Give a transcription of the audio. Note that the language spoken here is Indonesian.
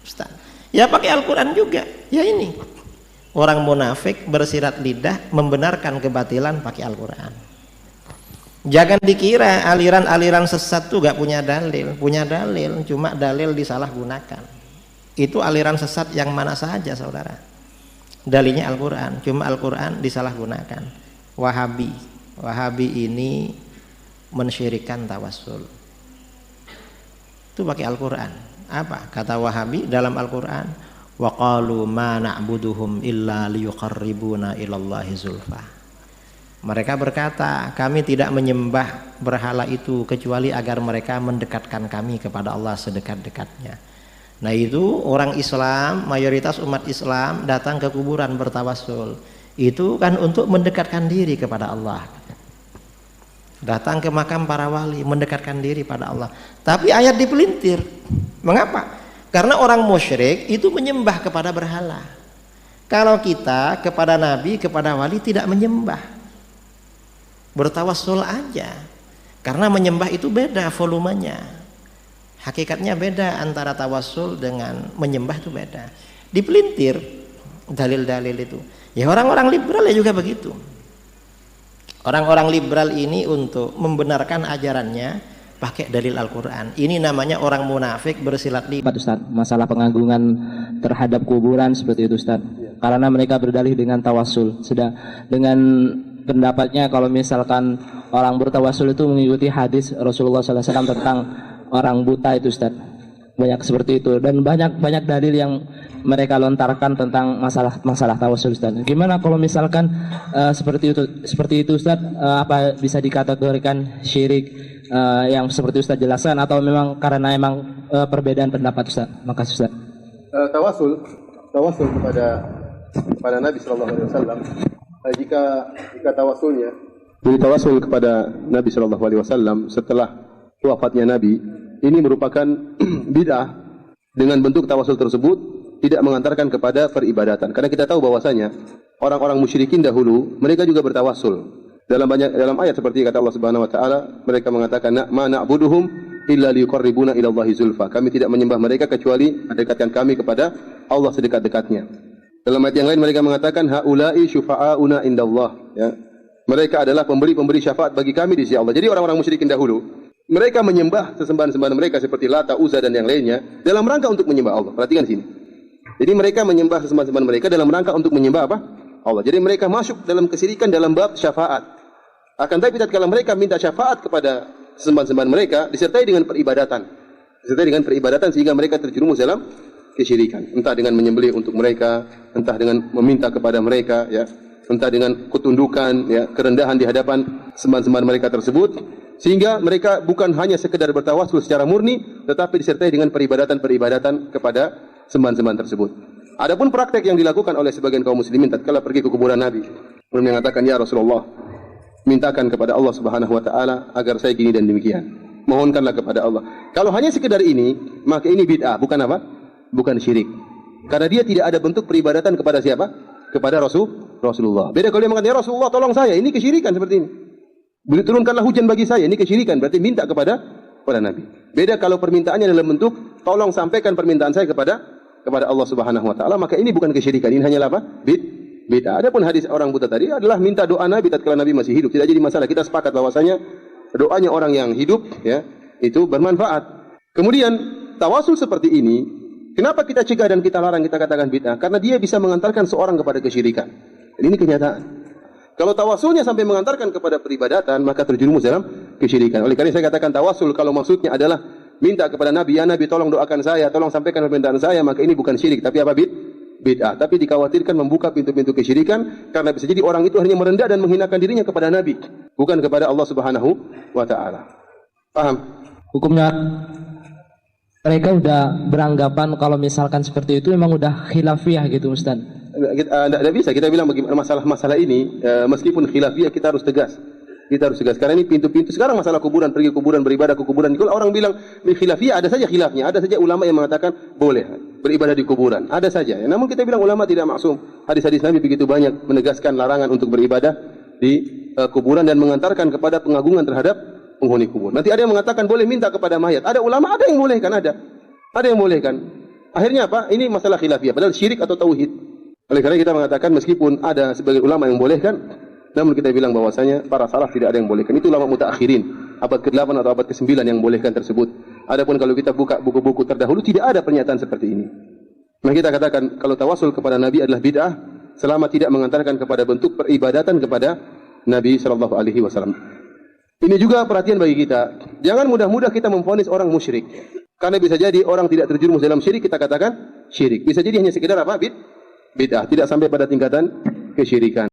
Ustaz? Ya pakai Al-Quran juga. Ya ini orang munafik bersirat lidah membenarkan kebatilan pakai Al-Quran. Jangan dikira aliran-aliran sesat tuh gak punya dalil. Punya dalil, cuma dalil disalahgunakan. Itu aliran sesat yang mana saja saudara. Dalilnya Al-Quran, cuma Al-Quran disalahgunakan. Wahabi ini mensyirikan tawassul. Itu pakai Al-Quran. Apa kata Wahabi dalam Al-Quran? Wa qalu ma na'buduhum illa liyuqarribuna ilallahi zulfa. Mereka berkata, kami tidak menyembah berhala itu kecuali agar mereka mendekatkan kami kepada Allah sedekat-dekatnya. Nah itu orang Islam, mayoritas umat Islam datang ke kuburan bertawassul. Itu kan untuk mendekatkan diri kepada Allah. Datang ke makam para wali, mendekatkan diri pada Allah. Tapi ayat dipelintir. Mengapa? Karena orang musyrik itu menyembah kepada berhala. Kalau kita kepada nabi, kepada wali tidak menyembah, bertawassul aja. Karena menyembah itu beda volumenya. Hakikatnya beda antara tawassul dengan menyembah itu beda. Dipelintir dalil-dalil itu. Ya orang-orang liberal ya juga begitu. Orang-orang liberal ini untuk membenarkan ajarannya pakai dalil Al-Quran. Ini namanya orang munafik bersilat lidah. Ustaz, masalah pengagungan terhadap kuburan seperti itu Ustaz. Karena mereka berdalih dengan tawassul. Sudah dengan pendapatnya kalau misalkan orang bertawassul itu mengikuti hadis Rasulullah SAW tentang orang buta itu Ustaz. Banyak seperti itu dan banyak dalil yang mereka lontarkan tentang masalah tawassul Ustaz. Gimana kalau misalkan seperti itu Ustaz, apa bisa dikategorikan syirik yang seperti Ustaz jelaskan atau memang karena perbedaan pendapat Ustaz? Makasih Ustaz. Tawasul kepada Nabi sallallahu alaihi wasallam, jika tawasulnya jadi tawasul kepada Nabi sallallahu alaihi wasallam setelah wafatnya Nabi, ini merupakan bid'ah. Dengan bentuk tawasul tersebut tidak mengantarkan kepada peribadatan. Karena kita tahu bahwasanya orang-orang musyrikin dahulu mereka juga bertawasul. Dalam ayat seperti kata Allah Subhanahu wa taala, mereka mengatakan ma na'buduhum illa liyuqarribuna ila Allahi zulfa. Kami tidak menyembah mereka kecuali mendekatkan kami kepada Allah sedekat-dekatnya. Dalam ayat yang lain mereka mengatakan haula'i syufa'auna indallah, ya. Mereka adalah pemberi syafaat bagi kami di sisi Allah. Jadi orang-orang musyrikin dahulu mereka menyembah sesembahan-sembahan mereka seperti Lata, Uzza dan yang lainnya dalam rangka untuk menyembah Allah. Perhatikan sini. Jadi mereka menyembah sesembahan-sembahan mereka dalam rangka untuk menyembah apa? Allah. Jadi mereka masuk dalam kesirikan dalam bab syafaat. Akan tapi tatkala mereka minta syafaat kepada sesembahan-sembahan mereka disertai dengan peribadatan. Sehingga mereka terjerumus dalam kesyirikan. Entah dengan menyembelih untuk mereka, entah dengan meminta kepada mereka, ya. Entah dengan ketundukan, ya, kerendahan di hadapan sembahan-sembahan mereka tersebut. Sehingga mereka bukan hanya sekedar bertawassul secara murni, tetapi disertai dengan peribadatan kepada sembahan-sembahan tersebut. Adapun praktek yang dilakukan oleh sebagian kaum muslimin tatkala pergi ke kuburan Nabi, mereka mengatakan, "Ya Rasulullah, mintakan kepada Allah Subhanahu wa taala agar saya gini dan demikian. Mohonkanlah kepada Allah." Kalau hanya sekedar ini, maka ini bid'ah, bukan apa? Bukan syirik. Karena dia tidak ada bentuk peribadatan kepada siapa? Kepada Rasulullah. Beda kalau dia mengatakan, "Ya Rasulullah, tolong saya." Ini kesyirikan seperti ini. Beri turunkanlah hujan bagi saya, ini kesyirikan, berarti minta kepada Nabi. Beda kalau permintaannya dalam bentuk tolong sampaikan permintaan saya kepada Allah Subhanahu wa taala, maka ini bukan kesyirikan, ini hanyalah apa? Bid'ah. Adapun hadis orang buta tadi adalah minta doa Nabi tatkala Nabi masih hidup, tidak jadi masalah. Kita sepakat bahwasanya doanya orang yang hidup, ya, itu bermanfaat. Kemudian tawasul seperti ini, kenapa kita cegah dan kita larang, kita katakan bid'ah? Karena dia bisa mengantarkan seorang kepada kesyirikan. Ini kenyataan. Kalau tawasulnya sampai mengantarkan kepada peribadatan, maka terjerumus dalam kesyirikan. Oleh karena saya katakan tawasul kalau maksudnya adalah minta kepada Nabi, "Ya Nabi, tolong doakan saya, tolong sampaikan permintaan saya," maka ini bukan syirik, tapi apa? Bid'ah. Tapi dikhawatirkan membuka pintu-pintu kesyirikan karena bisa jadi orang itu hanya merendah dan menghinakan dirinya kepada Nabi, bukan kepada Allah Subhanahu wa taala. Paham? Hukumnya mereka udah beranggapan kalau misalkan seperti itu memang udah khilafiyah gitu Ustaz. Tidak bisa kita bilang bagaimana masalah ini, meskipun khilafiyah kita harus tegas. Karena ini pintu-pintu sekarang masalah kuburan, pergi kuburan, beribadah ke kuburan. Kalau orang bilang khilafiyah, ada saja khilafnya, ada saja ulama yang mengatakan boleh beribadah di kuburan, ada saja. Namun kita bilang ulama tidak maksum. Hadis-hadis Nabi begitu banyak menegaskan larangan untuk beribadah di kuburan dan mengantarkan kepada pengagungan terhadap penghuni kubur. Nanti ada yang mengatakan boleh minta kepada mayat. Ada ulama ada yang bolehkan, ada yang bolehkan. Akhirnya apa? Ini masalah khilafiyah. Padahal syirik atau tauhid. Oleh karena kita mengatakan meskipun ada sebagian ulama yang bolehkan, namun kita bilang bahwasanya para salaf tidak ada yang bolehkan. Itu ulama mutaakhirin, abad ke-8 atau abad ke-9 yang bolehkan tersebut. Adapun kalau kita buka buku-buku terdahulu tidak ada pernyataan seperti ini. Nah kita katakan kalau tawasul kepada Nabi adalah bid'ah selama tidak mengantarkan kepada bentuk peribadatan kepada Nabi sallallahu alaihi wasallam. Ini juga perhatian bagi kita. Jangan mudah-mudah kita memvonis orang musyrik. Karena bisa jadi orang tidak terjerumus dalam syirik kita katakan syirik. Bisa jadi hanya sekedar apa? Bid'ah, tidak sampai pada tingkatan kesyirikan.